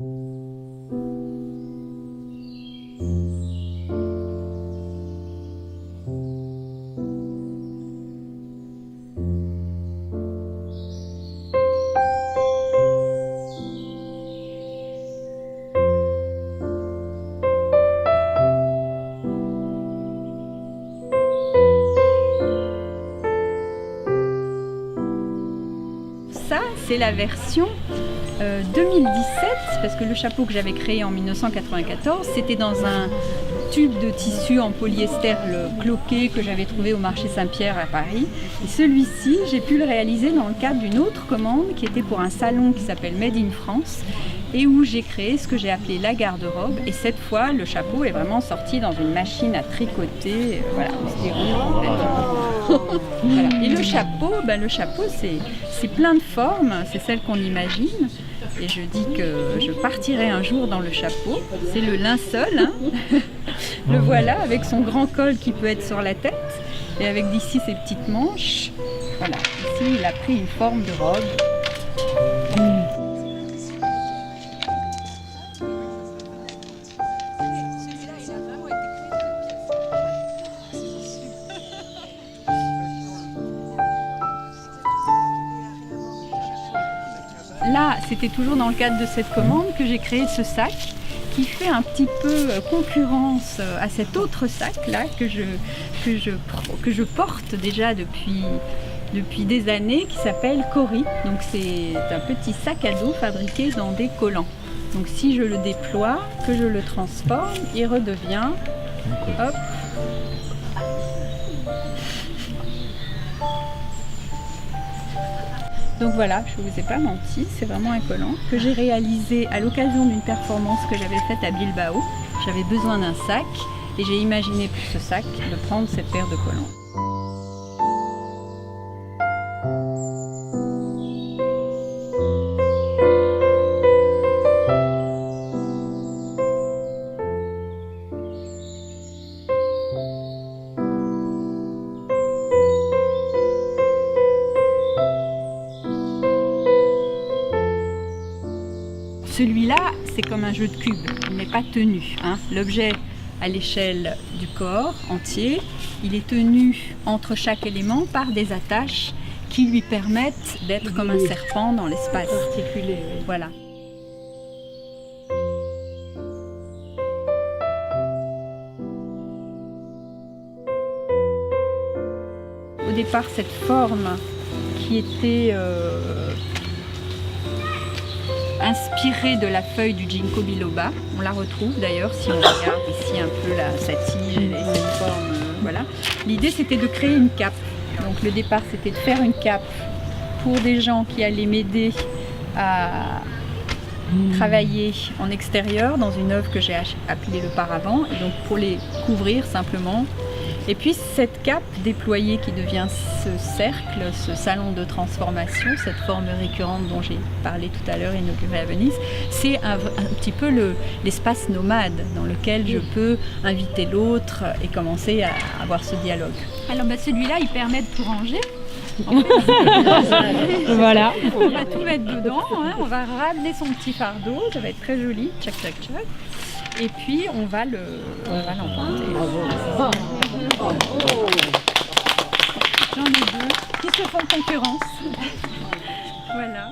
Ça, c'est la version 2017, parce que le chapeau que j'avais créé en 1994, c'était dans un tube de tissu en polyester cloqué que j'avais trouvé au marché Saint-Pierre à Paris. Et celui-ci, j'ai pu le réaliser dans le cadre d'une autre commande qui était pour un salon qui s'appelle Made in France et où j'ai créé ce que j'ai appelé la garde-robe. Et cette fois, le chapeau est vraiment sorti dans une machine à tricoter. Voilà, on se déroule complètement. Voilà. Et le chapeau, c'est plein de formes, c'est celle qu'on imagine. Et je dis que je partirai un jour dans le chapeau. C'est le linceul, hein. Le voilà avec son grand col qui peut être sur la tête et avec d'ici ses petites manches. Voilà, ici il a pris une forme de robe. Là, c'était toujours dans le cadre de cette commande que j'ai créé ce sac qui fait un petit peu concurrence à cet autre sac là que je porte déjà depuis des années, qui s'appelle Cori. Donc c'est un petit sac à dos fabriqué dans des collants. Donc si je le déploie, que je le transforme, il redevient, hop, donc voilà, je ne vous ai pas menti, c'est vraiment un collant que j'ai réalisé à l'occasion d'une performance que j'avais faite à Bilbao. J'avais besoin d'un sac et j'ai imaginé pour ce sac de prendre cette paire de collants. Celui-là, c'est comme un jeu de cubes, il n'est pas tenu, hein. L'objet à l'échelle du corps entier, il est tenu entre chaque élément par des attaches qui lui permettent d'être comme un serpent dans l'espace. Articulé, oui. Voilà. Au départ, cette forme qui était inspirée de la feuille du ginkgo biloba. On la retrouve d'ailleurs si on regarde ici un peu sa tige et cette forme. Voilà. L'idée c'était de créer une cape. Donc le départ c'était de faire une cape pour des gens qui allaient m'aider à travailler en extérieur dans une œuvre que j'ai appelée le paravent, et donc pour les couvrir simplement. Et puis cette cape déployée qui devient ce cercle, ce salon de transformation, cette forme récurrente dont j'ai parlé tout à l'heure, inaugurée à Venise, c'est un petit peu l'espace nomade dans lequel je peux inviter l'autre et commencer à avoir ce dialogue. Alors celui-là, il permet de tout ranger. En fait, Voilà. on va tout mettre dedans, hein. On va ramener son petit fardeau, ça va être très joli, tchac tchac tchac. Et puis on va l'emporter. J'en ai deux qui se font concurrence. Voilà.